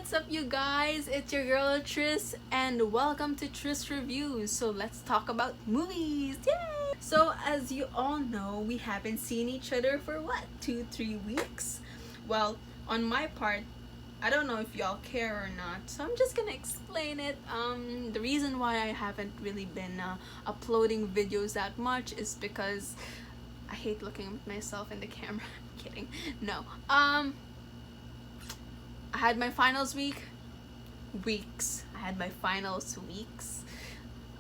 what's up you guys? It's your girl Tris and welcome to Tris Reviews. So let's talk about movies. Yay! So as you all know, we haven't seen each other for what? 2-3 weeks? Well, on my part, I don't know if y'all care or not, so I'm just gonna explain it. The reason why I haven't really been uploading videos that much is because I hate looking at myself in the camera. I'm kidding. No. I had my finals weeks. I had my finals weeks,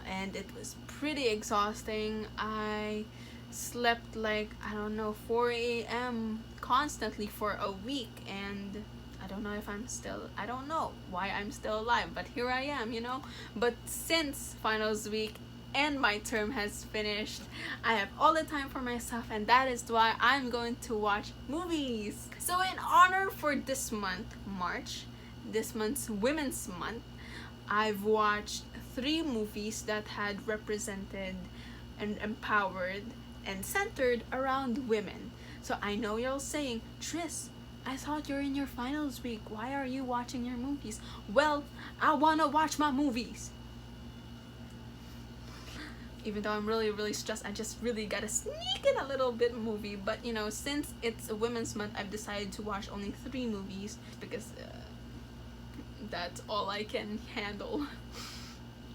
and it was pretty exhausting. I slept like, I don't know, 4 a.m. constantly for a week, and I don't know if I don't know why I'm still alive, but here I am, you know. But since finals week and my term has finished, I have all the time for myself, and that is why I'm going to watch movies. So in honor for this month, March, this month's Women's Month, I've watched 3 movies that had represented and empowered and centered around women. So I know you're all saying, Tris, I thought you're in your finals week. Why are you watching your movies? Well, I wanna watch my movies. Even though I'm really stressed, I just really gotta sneak in a little bit movie. But you know, since it's a Women's Month, I've decided to watch only 3 movies because that's all I can handle.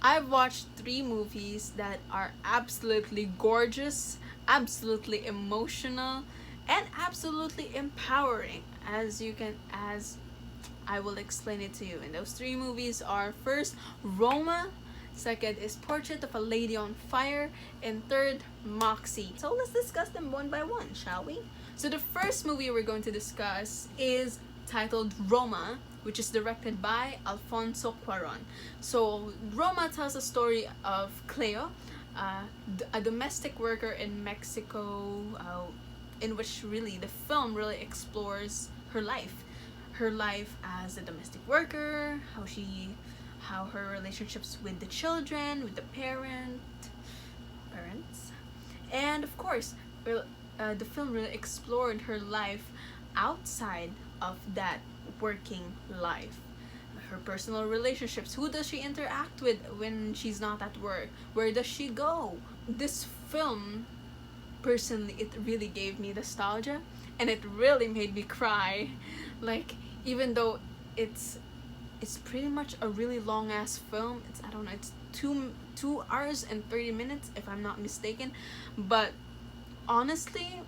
I've watched 3 movies that are absolutely gorgeous, absolutely emotional, and absolutely empowering. As I will explain it to you. And those 3 movies are, first, Roma. Second is Portrait of a Lady on Fire, and third, Moxie. So let's discuss them one by one, shall we? So the first movie we're going to discuss is titled Roma, which is directed by Alfonso Cuarón. So Roma tells a story of Cleo, a domestic worker in Mexico, in which really the film really explores her life as a domestic worker, how her relationships with the children, with the parents, and of course, the film really explored her life outside of that working life. Her personal relationships, who does she interact with when she's not at work? Where does she go? This film, personally, it really gave me nostalgia, and it really made me cry. Like, even though it's pretty much a really long ass film. It's 2 hours and 30 minutes if I'm not mistaken. But honestly,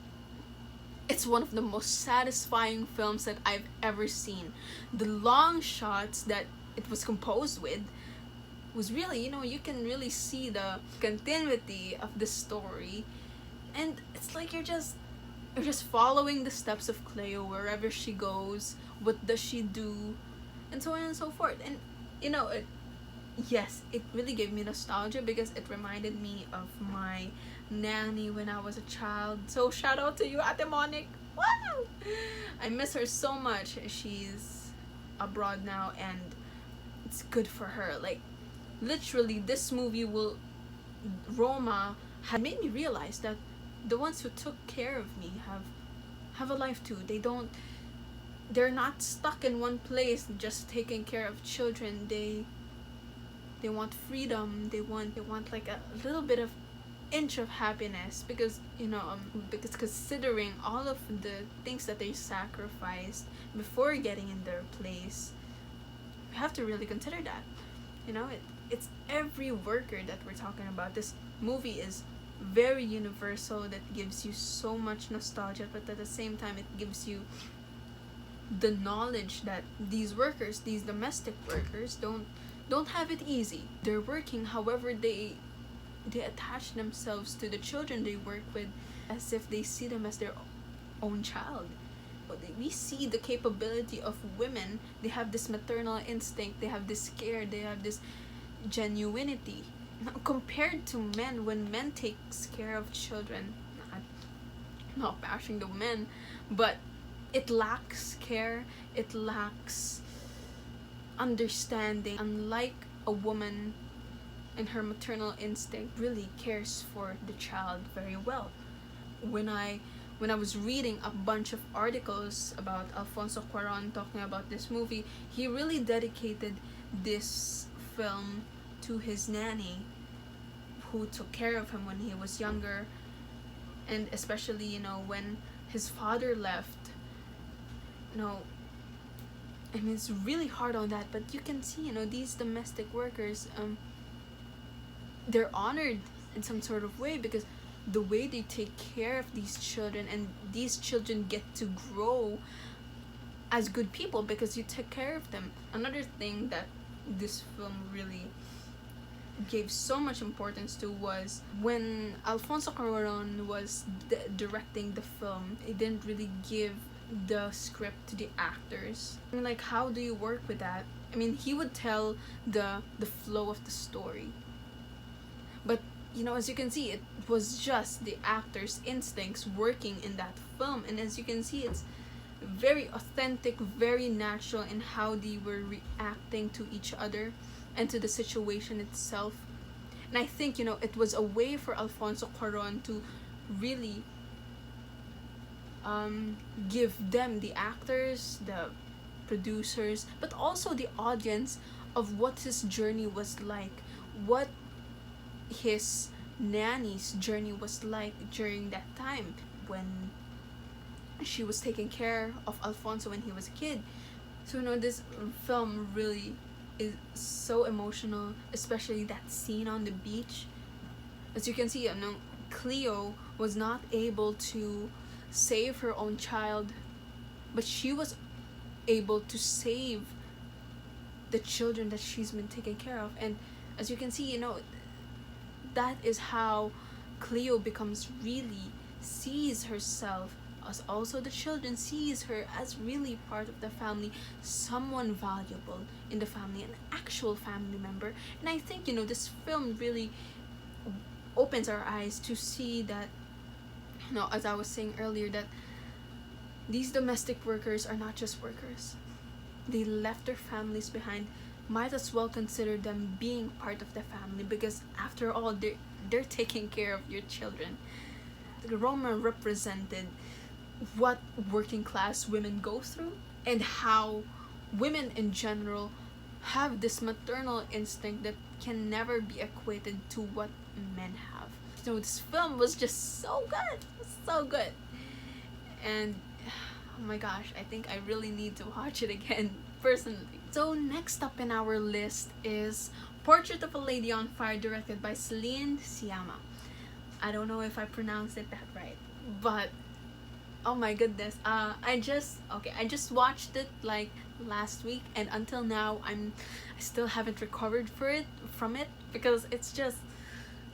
it's one of the most satisfying films that I've ever seen. The long shots that it was composed with was really, you can really see the continuity of the story. And it's like you're just following the steps of Cleo wherever she goes. What does she do? And so on and so forth. And it really gave me nostalgia because it reminded me of my nanny when I was a child. So shout out to you, Ate Monique. Wow! I miss her so much. She's abroad now, and it's good for her. Like, literally, this movie Roma had made me realize that the ones who took care of me have a life too. They're not stuck in one place just taking care of children. They want freedom. They want like a little bit of inch of happiness because because considering all of the things that they sacrificed before getting in their place, we have to really consider that. It's every worker that we're talking about. This movie is very universal, that gives you so much nostalgia, but at the same time it gives you the knowledge that these domestic workers don't have it easy. They're working, however they attach themselves to the children they work with as if they see them as their own child. But we see the capability of women. They have this maternal instinct, they have this care, they have this genuinity. Now, compared to men, when men takes care of children, not bashing the men, but it lacks care, it lacks understanding. Unlike a woman, in her maternal instinct, really cares for the child very well. When I when I was reading a bunch of articles about Alfonso Cuarón talking about this movie, he really dedicated this film to his nanny who took care of him when he was younger, and especially, you know, when his father left. You know, I mean, it's really hard on that, but you can see, you know, these domestic workers, they're honored in some sort of way, because the way they take care of these children, and these children get to grow as good people because you take care of them. Another thing that this film really gave so much importance to was when Alfonso Cuarón was directing the film, he didn't really give the script to the actors. I mean, like, how do you work with that? I mean, he would tell the flow of the story, but you know, as you can see, it was just the actors' instincts working in that film, and as you can see, it's very authentic, very natural in how they were reacting to each other and to the situation itself. And I think, you know, it was a way for Alfonso Cuarón to really give them, the actors, the producers, but also the audience, of what his journey was like, what his nanny's journey was like during that time when she was taking care of Alfonso when he was a kid. So, you know, this film really is so emotional, especially that scene on the beach. As you can see, you know, Cleo was not able to save her own child, but she was able to save the children that she's been taking care of. And as you can see, you know, that is how Cleo becomes really sees herself, as also the children sees her as really part of the family, someone valuable in the family, an actual family member. And I think, you know, this film really opens our eyes to see that, you know, as I was saying earlier, that these domestic workers are not just workers. They left their families behind. Might as well consider them being part of the family, because after all, they're taking care of your children. Roma represented what working class women go through, and how women in general have this maternal instinct that can never be equated to what men have. So this film was just so good, so good. And oh my gosh, I think I really need to watch it again personally. So next up in our list is Portrait of a Lady on Fire, directed by Celine Sciamma. I don't know if I pronounced it that right, but oh my goodness, I just watched it like last week, and until now I still haven't recovered from it because it's just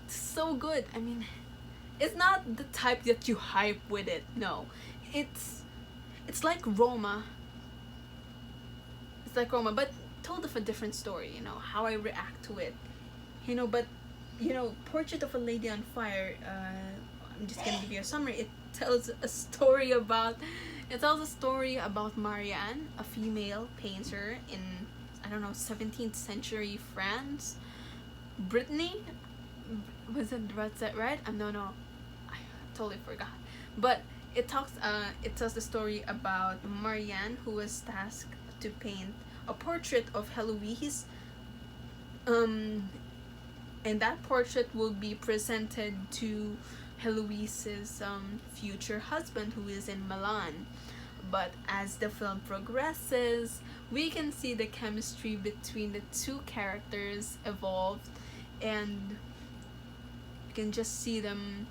so good. I mean, it's not the type that you hype with it. No, it's like Roma. It's like Roma, but told of a different story. You know how I react to it. You know, but you know, Portrait of a Lady on Fire. I'm just gonna give you a summary. It tells a story about Marianne, a female painter in, I don't know, 17th century France. Brittany, was that right? No, I totally forgot. But it tells the story about Marianne, who was tasked to paint a portrait of Heloise. And that portrait will be presented to Heloise's future husband, who is in Milan. But as the film progresses, we can see the chemistry between the two characters evolve, and you can just see them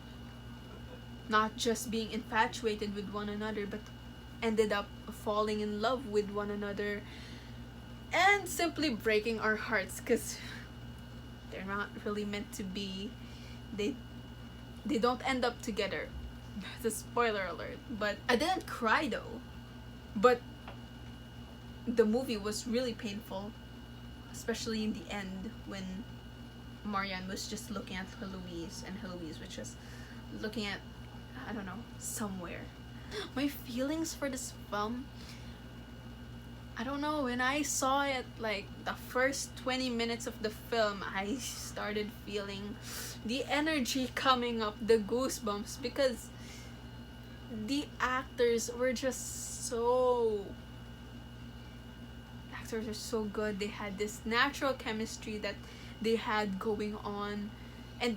not just being infatuated with one another, but ended up falling in love with one another, and simply breaking our hearts because they're not really meant to be. They don't end up together. That's a spoiler alert. But I didn't cry though. But the movie was really painful, especially in the end when Marianne was just looking at Heloise, and Heloise was just looking at, I don't know, somewhere. My feelings for this film, I don't know, when I saw it, like the first 20 minutes of the film, I started feeling the energy coming up, the goosebumps, because the actors were just so actors are so good. They had this natural chemistry that they had going on, and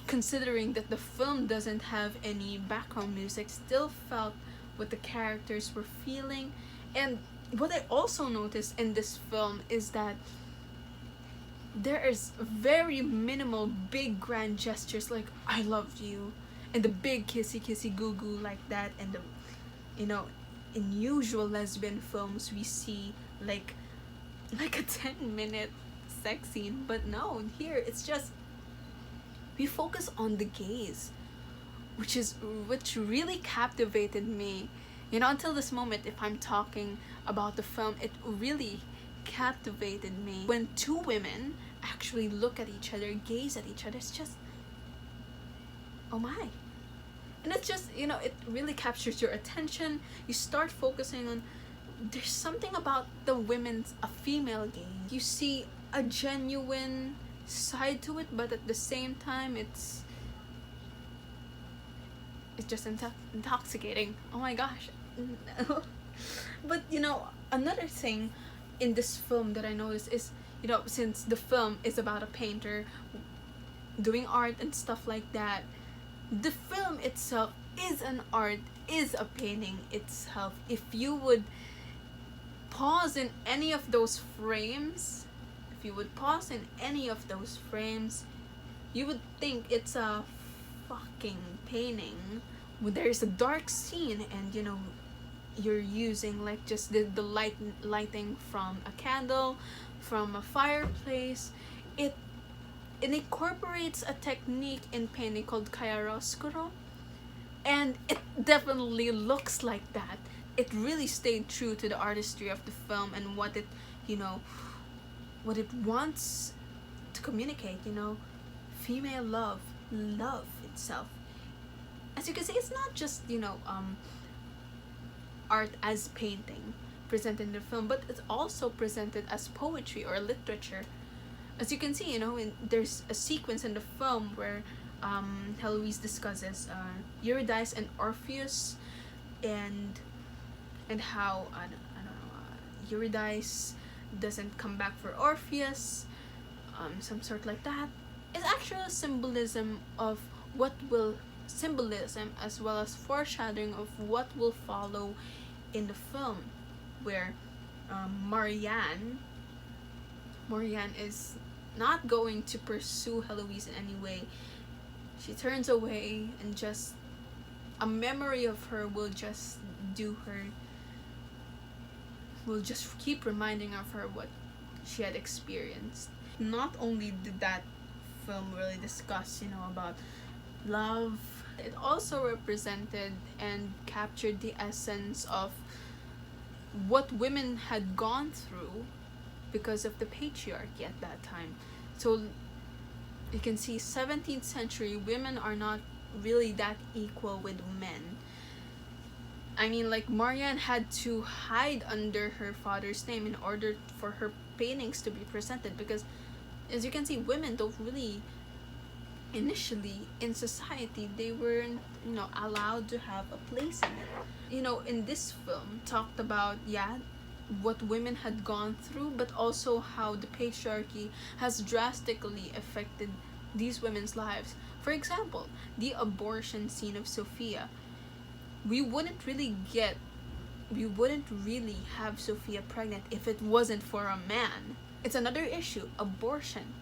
considering that the film doesn't have any background music, still felt what the characters were feeling. And what I also noticed in this film is that there is very minimal big grand gestures like I love you and the big kissy kissy goo goo like that, and the, you know, in usual lesbian films we see like a 10-minute sex scene, but no, here it's just we focus on the gaze, which really captivated me. You know, until this moment, if I'm talking about the film, it really captivated me. When two women actually look at each other, gaze at each other, it's just, oh my. And it's just, you know, it really captures your attention. You start focusing on, there's something about the women's, a female gaze. You see a genuine side to it, but at the same time, it's just intoxicating. Oh my gosh. But you know, another thing in this film that I noticed is, you know, since the film is about a painter doing art and stuff like that, the film itself is an art, is a painting itself. If you would pause in any of those frames, you would think it's a fucking painting. There's a dark scene, and you know, you're using like just the lighting from a candle, from a fireplace. It incorporates a technique in painting called chiaroscuro, and it definitely looks like that. It really stayed true to the artistry of the film and what it, you know, what it wants to communicate. You know, female love itself. As you can see, it's not just, you know, art as painting presented in the film, but it's also presented as poetry or literature. As you can see, you know, there's a sequence in the film where Heloise discusses Eurydice and Orpheus, and how I don't know, Eurydice doesn't come back for Orpheus, some sort like that. It's actually a symbolism as well as foreshadowing of what will follow in the film, where Marianne is not going to pursue Heloise in any way. She turns away, and just a memory of her will just keep reminding of her what she had experienced. Not only did that film really discuss, you know, about love, it also represented and captured the essence of what women had gone through because of the patriarchy at that time. So you can see 17th century women are not really that equal with men. I mean, like, Marianne had to hide under her father's name in order for her paintings to be presented, because as you can see, women don't really, initially in society, they weren't, you know, allowed to have a place in it. You know, in this film talked about, yeah, what women had gone through, but also how the patriarchy has drastically affected these women's lives. For example, the abortion scene of Sophia. We wouldn't really have Sophia pregnant if it wasn't for a man. It's another issue, abortion,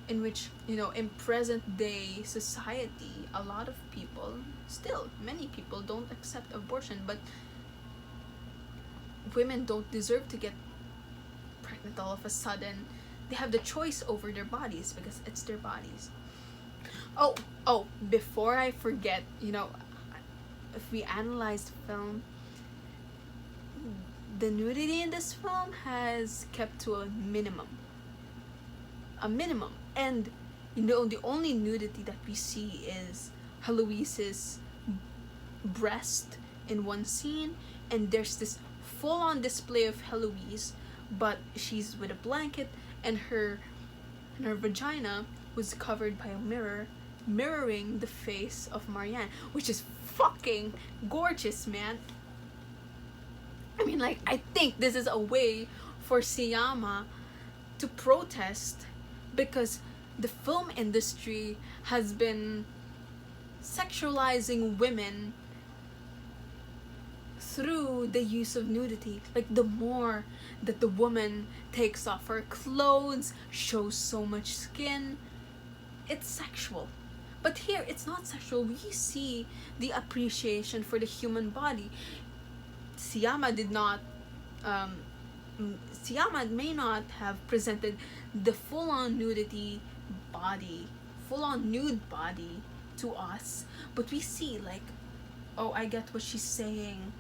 in which, you know, in present day society, a lot of people, still many people, don't accept abortion, but women don't deserve to get pregnant all of a sudden. They have the choice over their bodies because it's their bodies. Oh, before I forget, you know, if we analyze the film, the nudity in this film has kept to a minimum, and you know, the only nudity that we see is Heloise's breast in one scene, and there's this full-on display of Heloise, but she's with a blanket, and her vagina was covered by a mirror, mirroring the face of Marianne, which is fucking gorgeous, man. I mean, like, I think this is a way for Siyama to protest, because the film industry has been sexualizing women through the use of nudity. Like, the more that the woman takes off her clothes, shows so much skin, it's sexual. But here, it's not sexual. We see the appreciation for the human body. Siyama did not, Siyama may not have presented the full-on nudity body, full-on nude body to us, but we see, like, oh, I get what she's saying.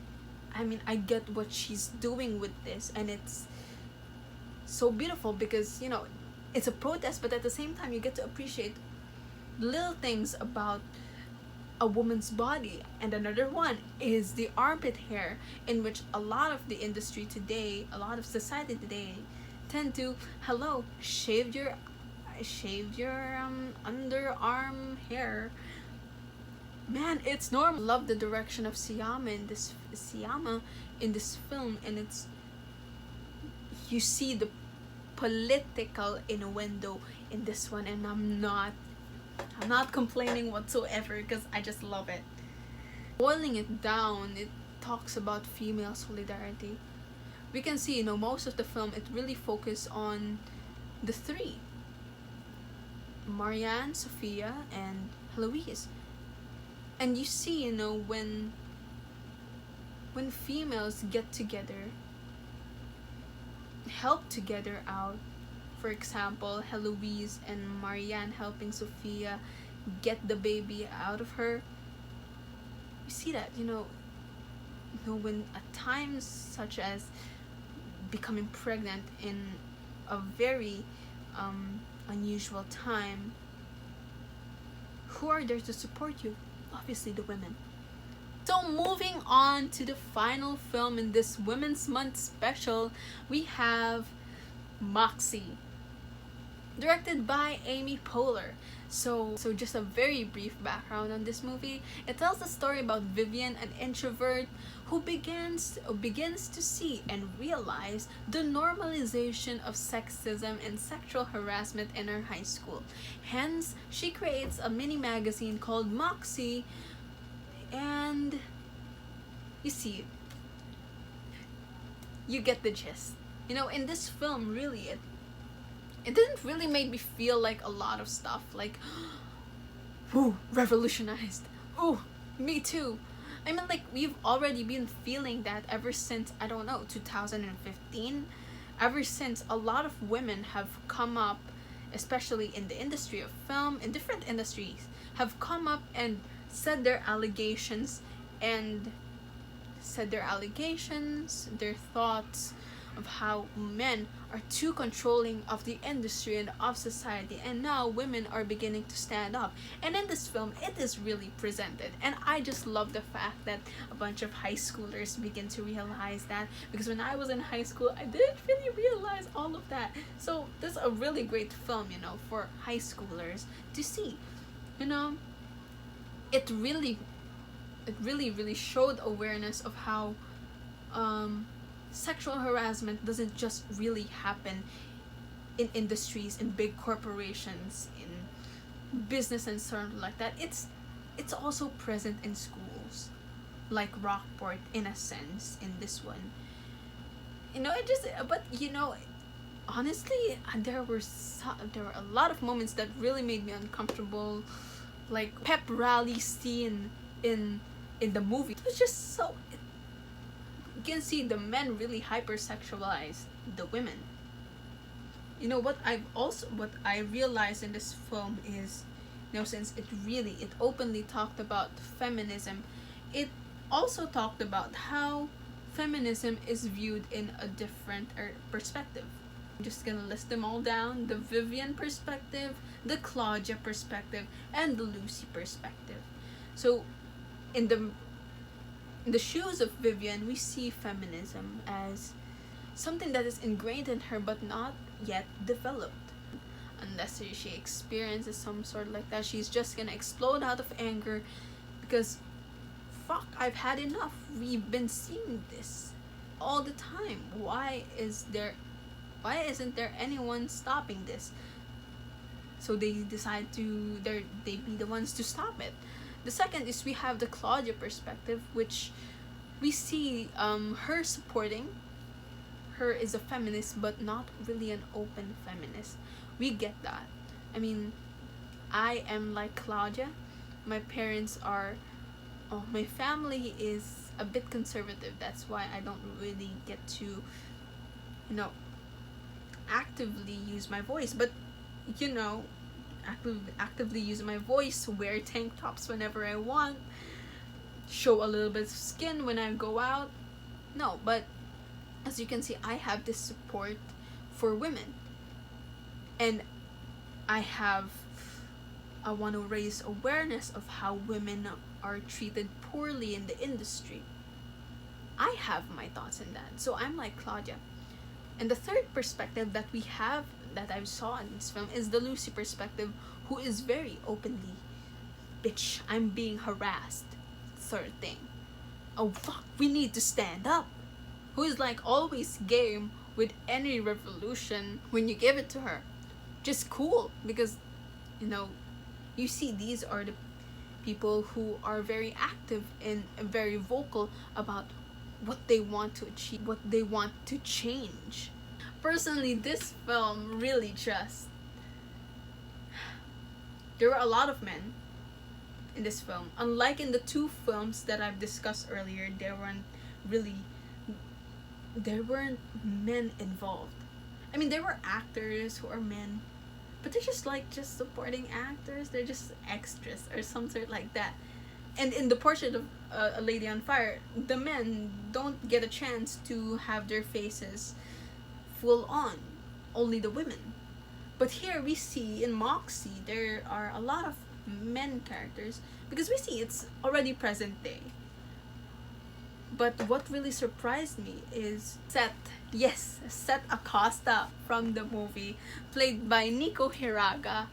I mean, I get what she's doing with this, and it's so beautiful because, you know, it's a protest, but at the same time, you get to appreciate little things about a woman's body. And another one is the armpit hair, in which a lot of the industry today, a lot of society today, tend to, hello, shave your underarm hair. Man, it's normal. Love the direction of Siyama in this film, and it's, you see the political innuendo in this one, and I'm not complaining whatsoever, because I just love it. Boiling it down, it talks about female solidarity. We can see, you know, most of the film, it really focused on the three: Marianne, Sophia, and Heloise. And you see, you know, when females get together, help together out. For example, Heloise and Marianne helping Sophia get the baby out of her. You see that, you know, when at times such as becoming pregnant in a very unusual time, who are there to support you? Obviously the women. So moving on to the final film in this Women's Month special, we have Moxie, directed by Amy Poehler. So just a very brief background on this movie. It tells the story about Vivian, an introvert who begins to see and realize the normalization of sexism and sexual harassment in her high school. Hence, she creates a mini magazine called Moxie, and you see, you get the gist. You know, in this film, really, it didn't really make me feel like a lot of stuff, like, ooh, revolutionized, ooh, me too. I mean, like, we've already been feeling that ever since, I don't know, 2015. Ever since a lot of women have come up, especially in the industry of film, in different industries, have come up and said their allegations, their thoughts of how men are too controlling of the industry and of society, and now women are beginning to stand up. And in this film, it is really presented, and I just love the fact that a bunch of high schoolers begin to realize that, because when I was in high school, I didn't really realize all of that. So this is a really great film, you know, for high schoolers to see. You know, it really showed awareness of how sexual harassment doesn't just really happen in industries, in big corporations, in business and something like that. It's also present in schools, like Rockport, in a sense, in this one. You know, but you know, honestly, there were a lot of moments that really made me uncomfortable, like pep rally scene in the movie. It was just so, you can see the men really hypersexualize the women. You know, what I realized in this film is, you know, since it openly talked about feminism, it also talked about how feminism is viewed in a different perspective. I'm just gonna list them all down: the Vivian perspective, the Claudia perspective, and the Lucy perspective. So in the shoes of Vivian, we see feminism as something that is ingrained in her but not yet developed. Unless she experiences some sort like that, she's just gonna explode out of anger, because fuck, I've had enough. We've been seeing this all the time. Why isn't there anyone stopping this? So they decide to they be the ones to stop it. The second is we have the Claudia perspective, which we see her supporting. Her is a feminist, but not really an open feminist. We get that. I mean, I am like Claudia. My parents are, my family is a bit conservative. That's why I don't really get to, actively use my voice. But, actively use my voice, wear tank tops whenever I want, show a little bit of skin when I go out. No, but as you can see, I have this support for women. And I want to raise awareness of how women are treated poorly in the industry. I have my thoughts in that. So I'm like Claudia. And the third perspective that we have, that I saw in this film, is the Lucy perspective, who is very openly, bitch, I'm being harassed, sort of thing. Oh fuck, we need to stand up. Who is like always game with any revolution when you give it to her. Just cool, because you see, these are the people who are very active and very vocal about what they want to achieve, what they want to change. Personally, this film really there were a lot of men in this film. Unlike in the two films that I've discussed earlier, there weren't men involved. I mean, there were actors who are men, but they're just supporting actors. They're just extras or some sort like that. And in the portrait of A Lady on Fire, the men don't get a chance to have their faces full on. Only the women. But here we see in Moxie, there are a lot of men characters, because we see it's already present day. But what really surprised me is Seth. Yes, Seth Acosta from the movie, played by Nico Hiraga.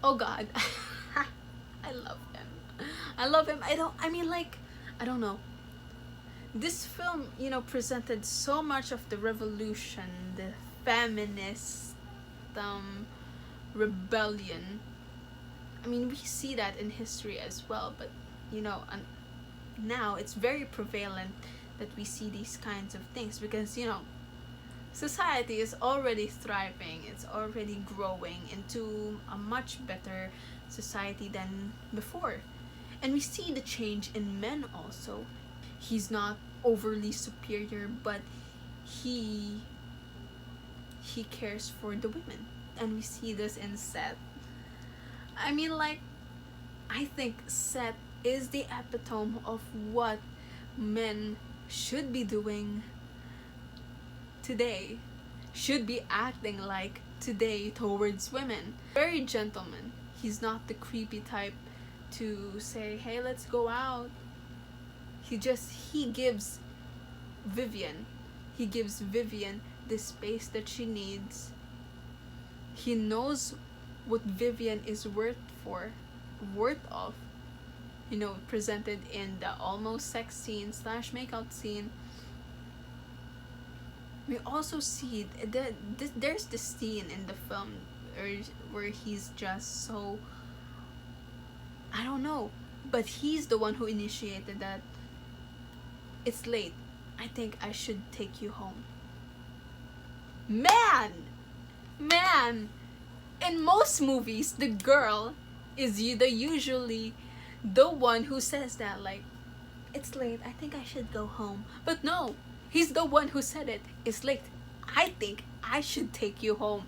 Oh god. I love him. I don't know. This film, presented so much of the revolution, the feminist rebellion. I mean, we see that in history as well, but now it's very prevalent that we see these kinds of things, because society is already thriving. It's already growing into a much better society than before. And we see the change in men also. He's not overly superior, but he cares for the women. And we see this in Seth. I mean, I think Seth is the epitome of what men should be doing today, should be acting like today towards women. Very gentleman. He's not the creepy type to say, hey, let's go out. He gives Vivian the space that she needs. He knows what Vivian is worth of. Presented in the almost sex scene / makeout scene. We also see that there's this scene in the film where he's just so, I don't know, but he's the one who initiated that. It's late. I think I should take you home. Man! In most movies, the girl is usually the one who says that, it's late, I think I should go home. But no, he's the one who said it. It's late, I think I should take you home.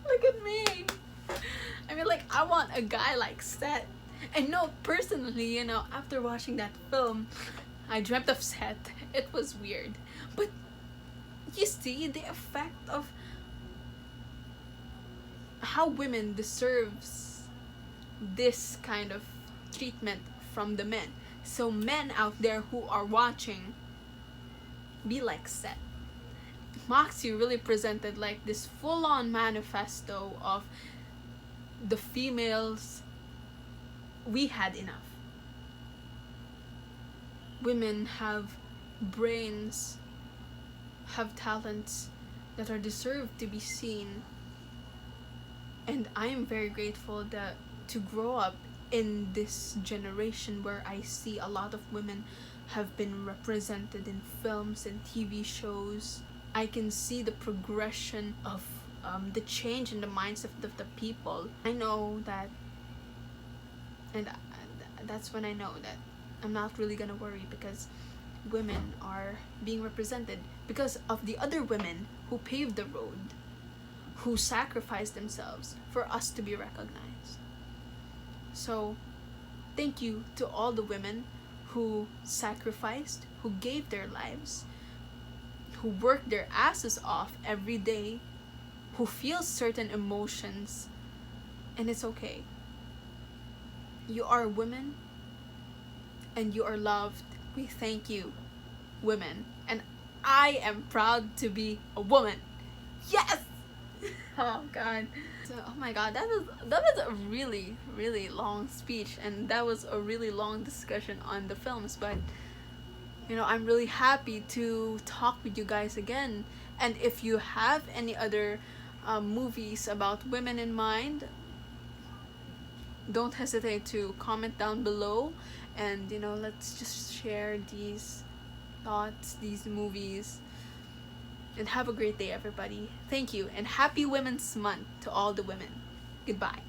Look at me. I mean, I want a guy like Seth. And no, personally, after watching that film, I dreamt of Seth. It was weird. But you see the effect of how women deserves this kind of treatment from the men. So men out there who are watching, be like Seth. Moxie really presented this full-on manifesto of the females. We had enough. women have brains, have talents that are deserved to be seen. And I am very grateful that to grow up in this generation where I see a lot of women have been represented in films and TV shows. I can see the progression of the change in the minds of the people. I know that, and that's when I know that I'm not really gonna worry, because women are being represented because of the other women who paved the road, who sacrificed themselves for us to be recognized. So thank you to all the women who sacrificed, who gave their lives, who work their asses off every day, who feel certain emotions, and it's okay. You are women and you are loved. We thank you, women, and I am proud to be a woman. Yes. Oh god. So, oh my god, that was a really, really long speech, and that was a really long discussion on the films, but you know, I'm really happy to talk with you guys again. And if you have any other movies about women in mind, don't hesitate to comment down below, and you know, let's just share these thoughts, these movies. And have a great day, everybody. Thank you, and happy Women's Month to all the women. Goodbye.